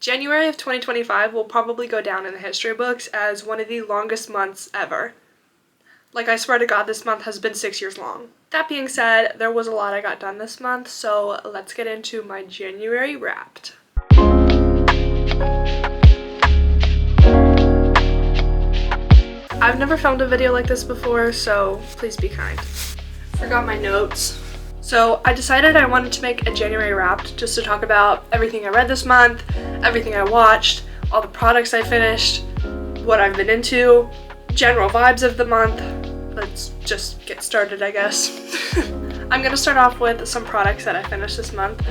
January of 2025 will probably go down in the history books as one of the longest months ever. Like, I swear to God, this month has been 6 years long. That being said, there was a lot I got done this month, so let's get into my January Wrapped. I've never filmed a video like this before, so please be kind. Forgot my notes. So I decided I wanted to make a January Wrapped just to talk about everything I read this month, everything I watched, all the products I finished, what I've been into, general vibes of the month. Let's just get started, I guess. I'm gonna start off with some products that I finished this month.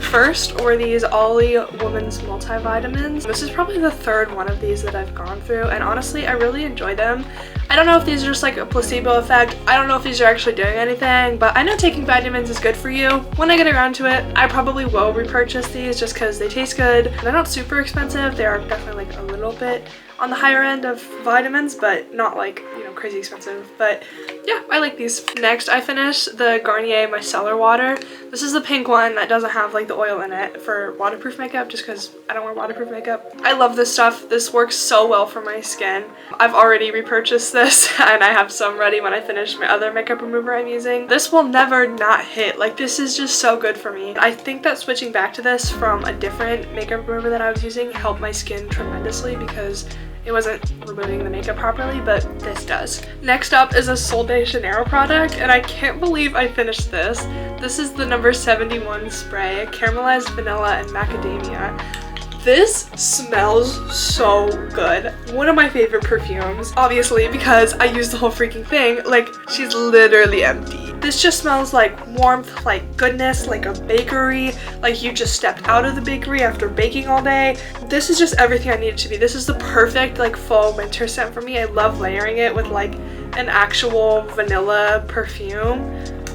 First were these Ollie Women's Multivitamins. This is probably the third one of these that I've gone through, and honestly, I really enjoy them. I don't know if these are just like a placebo effect. I don't know if these are actually doing anything, but I know taking vitamins is good for you. When I get around to it, I probably will repurchase these just because they taste good. They're not super expensive. They are definitely like a little bit on the higher end of vitamins, but not like, you know, crazy expensive. But yeah, I like these. Next, I finished the Garnier Micellar Water. This is the pink one that doesn't have like the oil in it for waterproof makeup, just because I don't wear waterproof makeup. I love this stuff. This works so well for my skin. I've already repurchased this and I have some ready when I finish my other makeup remover I'm using. This will never not hit. Like, this is just so good for me. I think that switching back to this from a different makeup remover that I was using helped my skin tremendously because it wasn't removing the makeup properly, but this does. Next up is a Sol de Janeiro product, and I can't believe I finished this. This is the number 71 spray, caramelized vanilla and macadamia. This smells so good. One of my favorite perfumes, obviously, because I use the whole freaking thing. Like, she's literally empty. This just smells like warmth, like goodness, like a bakery, like you just stepped out of the bakery after baking all day. This is just everything I need it to be. This is the perfect like fall winter scent for me. I love layering it with like an actual vanilla perfume.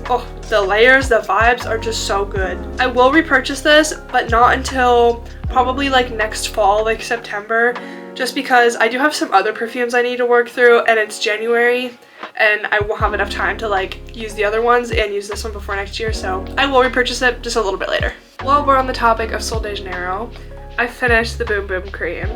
Oh, the layers, the vibes are just so good. I will repurchase this, but not until probably like next fall, like September, just because I do have some other perfumes I need to work through, and it's January and I won't have enough time to like use the other ones and use this one before next year, so I will repurchase it just a little bit later. While we're on the topic of Sol de Janeiro, I finished the Boom Boom cream.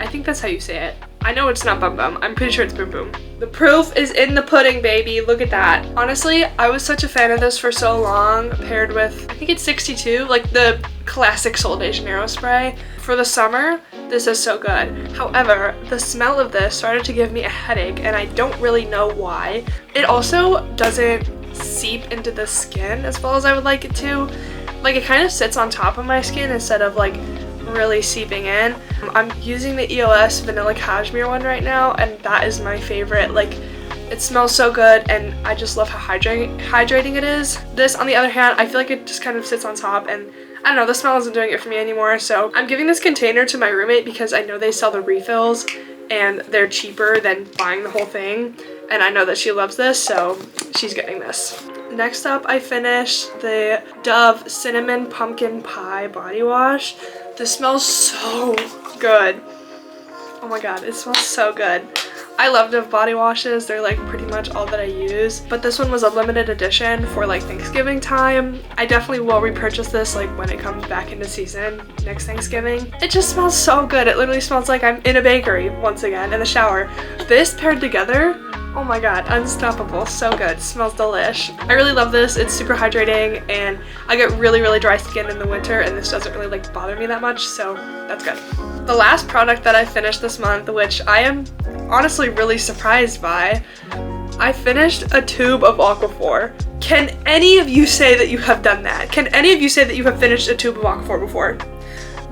I think that's how you say it. I know it's not Bum Bum. I'm pretty sure it's Boom Boom. The proof is in the pudding, baby. Look at that. Honestly, I was such a fan of this for so long, paired with, I think it's 62, like the classic Sol de Janeiro spray. For the summer, this is so good. However, the smell of this started to give me a headache, and I don't really know why. It also doesn't seep into the skin as well as I would like it to. Like, it kind of sits on top of my skin instead of like really seeping in. I'm using the EOS Vanilla Cashmere one right now, and that is my favorite. Like, it smells so good, and I just love how hydrating it is. This, on the other hand, I feel like it just kind of sits on top, and I don't know, the smell isn't doing it for me anymore, so I'm giving this container to my roommate because I know they sell the refills, and they're cheaper than buying the whole thing, and I know that she loves this, so she's getting this. Next up, I finished the Dove Cinnamon Pumpkin Pie Body Wash. This smells so good. Oh my god, it smells so good. I love Dove body washes. They're like pretty much all that I use, but this one was a limited edition for like Thanksgiving time. I definitely will repurchase this like when it comes back into season next Thanksgiving. It just smells so good. It literally smells like I'm in a bakery once again in the shower. This paired together, oh my god, unstoppable. So good. Smells delish. I really love this. It's super hydrating, and I get really dry skin in the winter, and this doesn't really like bother me that much, so that's good. The last product that I finished this month, which I am honestly really surprised by, I finished a tube of Aquaphor. Can any of you say that you have done that? Can any of you say that you have finished a tube of Aquaphor before?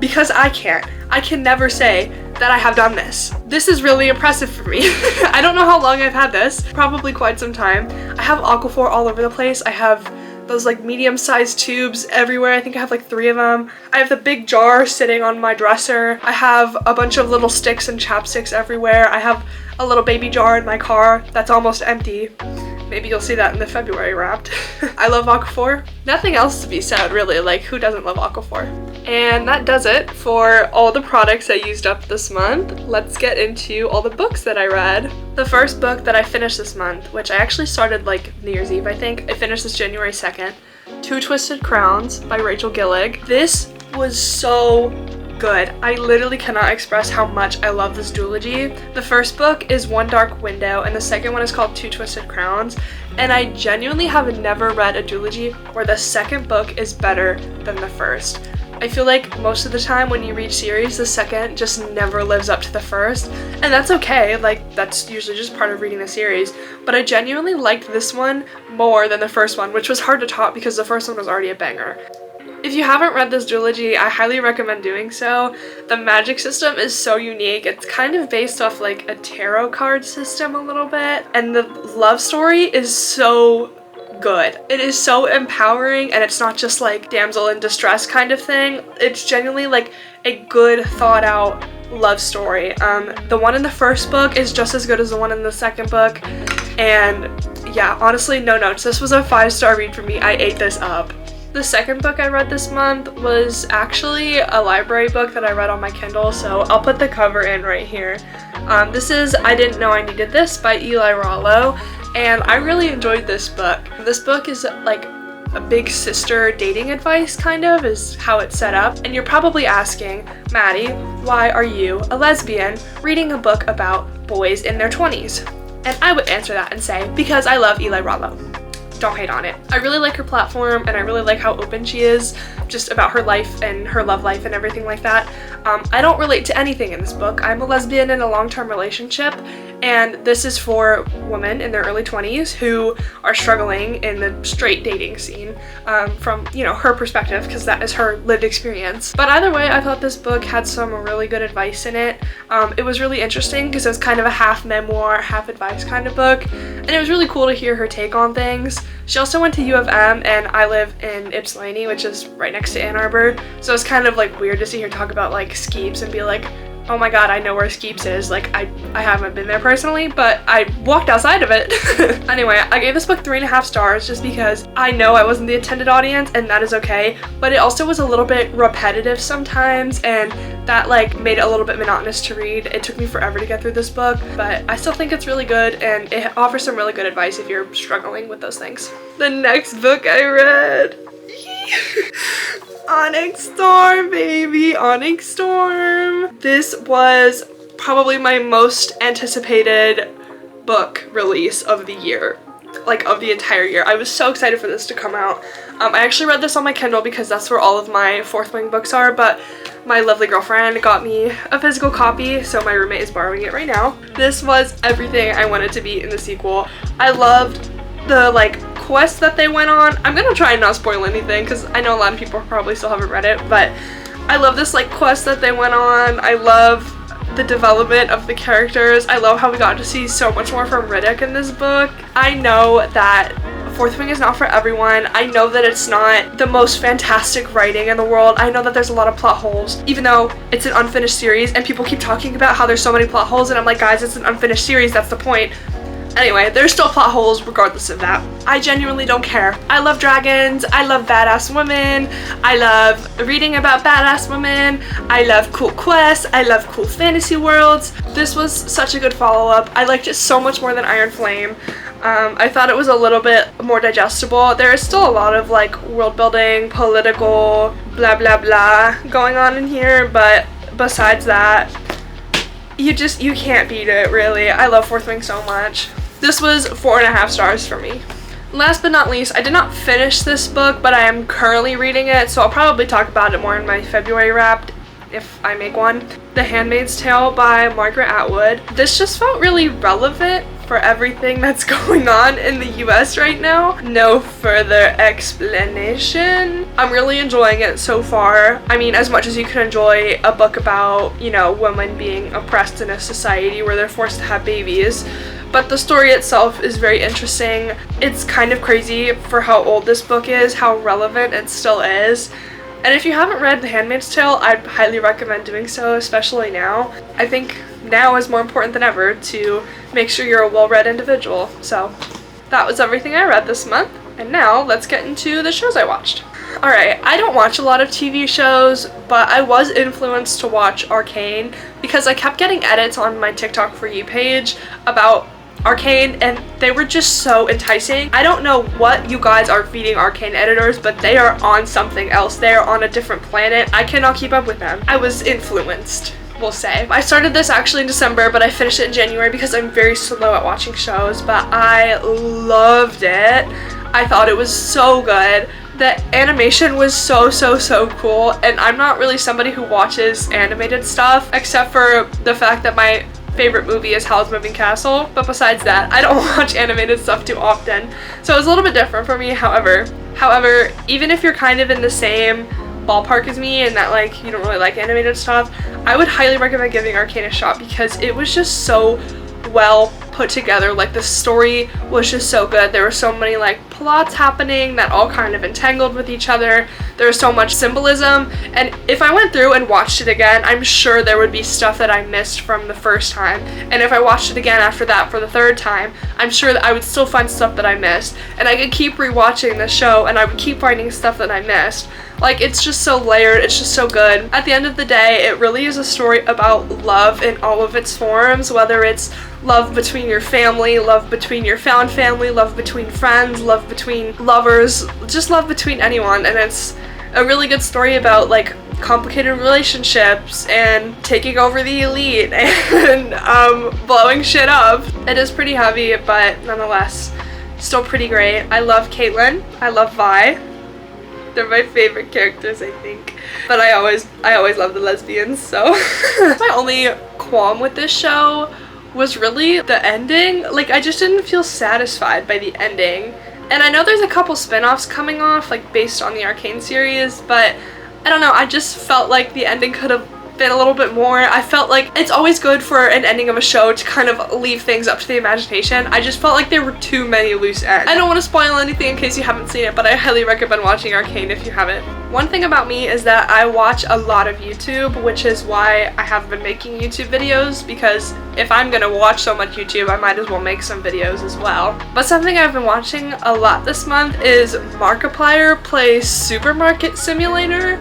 Because I can't. I can never say that I have done this. This is really impressive for me. I don't know how long I've had this, probably quite some time. I have Aquaphor all over the place. I have those like medium-sized tubes everywhere. I think I have like 3 of them. I have the big jar sitting on my dresser. I have a bunch of little sticks and chapsticks everywhere. I have a little baby jar in my car that's almost empty. Maybe you'll see that in the February Wrapped. I love Aquaphor. Nothing else to be said, really. Like, who doesn't love Aquaphor? And that does it for all the products I used up this month. Let's get into all the books that I read. The first book that I finished this month, which I actually started like New Year's Eve, I think. I finished this January 2nd. Two Twisted Crowns by Rachel Gillig. This was so good. I literally cannot express how much I love this duology. The first book is One Dark Window, and the second one is called Two Twisted Crowns, and I genuinely have never read a duology where the second book is better than the first. I feel like most of the time when you read series, the second just never lives up to the first, and that's okay, like that's usually just part of reading the series, but I genuinely liked this one more than the first one, which was hard to top because the first one was already a banger. If you haven't read this duology, I highly recommend doing so. The magic system is so unique. It's kind of based off like a tarot card system a little bit, and the love story is so good. It is so empowering, and it's not just like damsel in distress kind of thing. It's genuinely like a good thought out love story. The one in the first book is just as good as the one in the second book, and yeah, honestly, no notes. This was a 5-star read for me. I ate this up. The second book I read this month was actually a library book that I read on my Kindle, so I'll put the cover in right here. This is I Didn't Know I Needed This by Eli Rollo, and I really enjoyed this book. This book is like a big sister dating advice kind of is how it's set up, and you're probably asking, Maddie, why are you, a lesbian, reading a book about boys in their 20s? And I would answer that and say, because I love Eli Rollo. Don't hate on it. I really like her platform, and I really like how open she is just about her life and her love life and everything like that. I don't relate to anything in this book. I'm a lesbian in a long-term relationship, and this is for women in their early 20s who are struggling in the straight dating scene from, you know, her perspective, because that is her lived experience. But either way, I thought this book had some really good advice in it. It was really interesting because it was kind of a half memoir, half advice kind of book, and it was really cool to hear her take on things. She also went to U of M, and I live in Ypsilanti, which is right next to Ann Arbor, so it's kind of like weird to see her talk about like Skeeps and be like, oh my god, I know where Skeeps is. Like, I haven't been there personally, but I walked outside of it. Anyway, I gave this book 3.5 stars just because I know I wasn't the intended audience, and that is okay, but it also was a little bit repetitive sometimes, and that like made it a little bit monotonous to read. It took me forever to get through this book, but I still think it's really good, and it offers some really good advice if you're struggling with those things. The next book I read, Onyx Storm, baby, Onyx Storm. This was probably my most anticipated book release of the year, like of the entire year. I was so excited for this to come out. I actually read this on my Kindle because that's where all of my Fourth Wing books are, but my lovely girlfriend got me a physical copy, so my roommate is borrowing it right now. This was everything I wanted to be in the sequel. I loved the like quest that they went on. I'm gonna try and not spoil anything because I know a lot of people probably still haven't read it, but I love this like quest that they went on. I love the development of the characters. I love how we got to see so much more from Riddick in this book. I know that Fourth Wing is not for everyone. I know that it's not the most fantastic writing in the world. I know that there's a lot of plot holes, even though it's an unfinished series, and people keep talking about how there's so many plot holes, and I'm like, guys, it's an unfinished series, that's the point. Anyway, there's still plot holes regardless of that. I genuinely don't care. I love dragons, I love badass women, I love reading about badass women, I love cool quests, I love cool fantasy worlds. This was such a good follow-up. I liked it so much more than Iron Flame. I thought it was a little bit more digestible. There is still a lot of like world building, political, blah blah blah going on in here, but besides that, you can't beat it, really. I love Fourth Wing so much. This was 4.5 stars for me. Last but not least, I did not finish this book, but I am currently reading it, so I'll probably talk about it more in my February wrap if I make one. The Handmaid's Tale by Margaret Atwood. This just felt really relevant for everything that's going on in the US right now. No further explanation. I'm really enjoying it so far. I mean, as much as you can enjoy a book about, you know, women being oppressed in a society where they're forced to have babies, but the story itself is very interesting. It's kind of crazy for how old this book is, how relevant it still is. And if you haven't read The Handmaid's Tale, I'd highly recommend doing so, especially now. I think now is more important than ever to make sure you're a well-read individual. So that was everything I read this month, and now let's get into the shows I watched. Alright, I don't watch a lot of TV shows, but I was influenced to watch Arcane because I kept getting edits on my TikTok For You page about Arcane, and they were just so enticing. I don't know what you guys are feeding Arcane editors, but they are on something else. They are on a different planet. I cannot keep up with them. I was influenced, we'll say. I started this actually in December, but I finished it in January because I'm very slow at watching shows, but I loved it. I thought it was so good. The animation was so cool, and I'm not really somebody who watches animated stuff, except for the fact that my favorite movie is Howl's Moving Castle, but besides that, I don't watch animated stuff too often, so it was a little bit different for me. However, even if you're kind of in the same ballpark as me and that like you don't really like animated stuff, I would highly recommend giving Arcane a shot because it was just so well put together. Like the story was just so good. There were so many like plots happening that all kind of entangled with each other. There was so much symbolism, and if I went through and watched it again, I'm sure there would be stuff that I missed from the first time, and if I watched it again after that for the third time, I'm sure that I would still find stuff that I missed, and I could keep rewatching the show and I would keep finding stuff that I missed. Like, it's just so layered, it's just so good. At the end of the day, it really is a story about love in all of its forms, whether it's love between your family, love between your found family, love between friends, love between lovers, just love between anyone. And it's a really good story about like complicated relationships and taking over the elite and blowing shit up. It is pretty heavy, but nonetheless, still pretty great. I love Caitlyn, I love Vi. They're my favorite characters, I think. But I always love the lesbians, so. My only qualm with this show was really the ending. Like, I just didn't feel satisfied by the ending. And I know there's a couple spin-offs coming off, like, based on the Arcane series, but I don't know, I just felt like the ending could have been a little bit more. I felt like it's always good for an ending of a show to kind of leave things up to the imagination. I just felt like there were too many loose ends. I don't want to spoil anything in case you haven't seen it, but I highly recommend watching Arcane if you haven't. One thing about me is that I watch a lot of YouTube, which is why I have been making YouTube videos, because if I'm gonna watch so much YouTube, I might as well make some videos as well. But something I've been watching a lot this month is Markiplier plays Supermarket Simulator.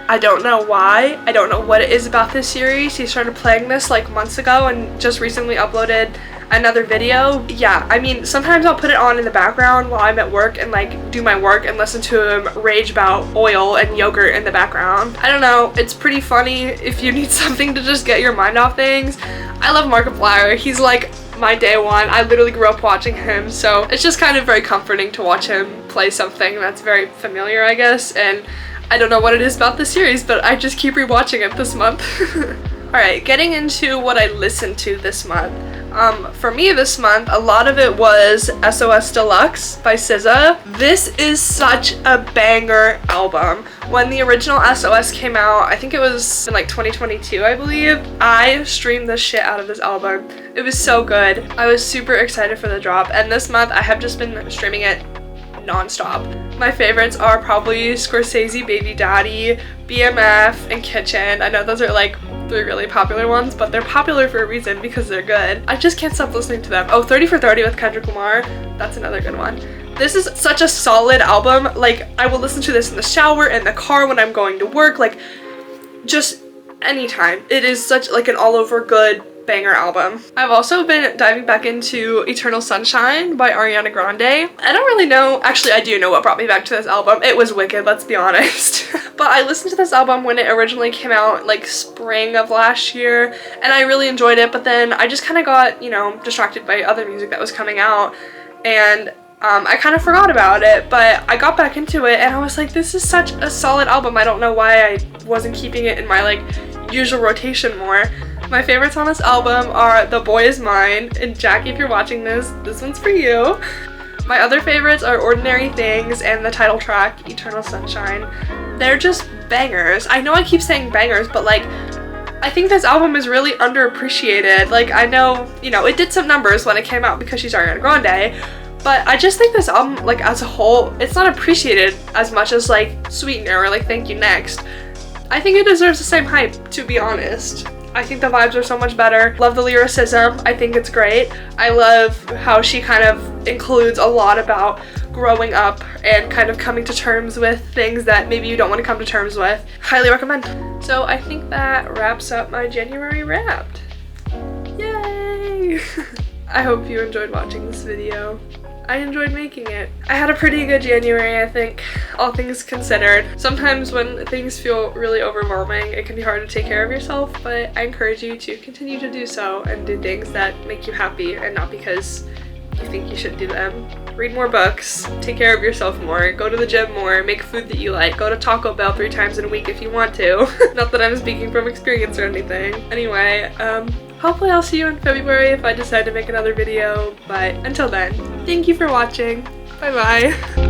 I don't know why. I don't know what it is about this series. He started playing this like months ago and just recently uploaded another video. Yeah, I mean, sometimes I'll put it on in the background while I'm at work and like do my work and listen to him rage about oil and yogurt in the background. I don't know, it's pretty funny if you need something to just get your mind off things. I love Markiplier. He's like my day one. I literally grew up watching him, so it's just kind of very comforting to watch him play something that's very familiar, I guess, and I don't know what it is about the series, but I just keep rewatching it this month. Alright, getting into what I listened to this month. For me this month, a lot of it was SOS Deluxe by SZA. This is such a banger album. When the original SOS came out, I think it was in like 2022, I believe, I streamed the shit out of this album. It was so good. I was super excited for the drop, and this month I have just been streaming it non-stop. My favorites are probably Scorsese, Baby Daddy, BMF, and Kitchen. I know those are like 3 really popular ones, but they're popular for a reason because they're good. I just can't stop listening to them. Oh, 30 for 30 with Kendrick Lamar. That's another good one. This is such a solid album. Like, I will listen to this in the shower, in the car, when I'm going to work, like, just anytime. It is such like an all-over good banger album. I've also been diving back into Eternal Sunshine by Ariana Grande. I don't really know, actually I do know what brought me back to this album. It was Wicked, let's be honest. But I listened to this album when it originally came out, like spring of last year, and I really enjoyed it, but then I just kind of got, you know, distracted by other music that was coming out, and I kind of forgot about it, but I got back into it and I was like, this is such a solid album. I don't know why I wasn't keeping it in my like usual rotation more. My favorites on this album are The Boy Is Mine, and Jackie, if you're watching this one's for you. My other favorites are Ordinary Things and the title track, Eternal Sunshine. They're just bangers. I know I keep saying bangers, but like, I think this album is really underappreciated. Like, I know, you know, it did some numbers when it came out because she's Ariana Grande, but I just think this album, like, as a whole, it's not appreciated as much as like Sweetener or like Thank You Next. I think it deserves the same hype, to be honest. I think the vibes are so much better. Love the lyricism. I think it's great. I love how she kind of includes a lot about growing up and kind of coming to terms with things that maybe you don't want to come to terms with. Highly recommend. So I think that wraps up my January Wrapped. Yay! I hope you enjoyed watching this video. I enjoyed making it. I had a pretty good January, I think, all things considered. Sometimes when things feel really overwhelming, it can be hard to take care of yourself, but I encourage you to continue to do so and do things that make you happy and not because you think you should do them. Read more books, take care of yourself more, go to the gym more, make food that you like, go to Taco Bell 3 times in a week if you want to. Not that I'm speaking from experience or anything. Anyway, hopefully I'll see you in February if I decide to make another video, but until then, thank you for watching. Bye bye.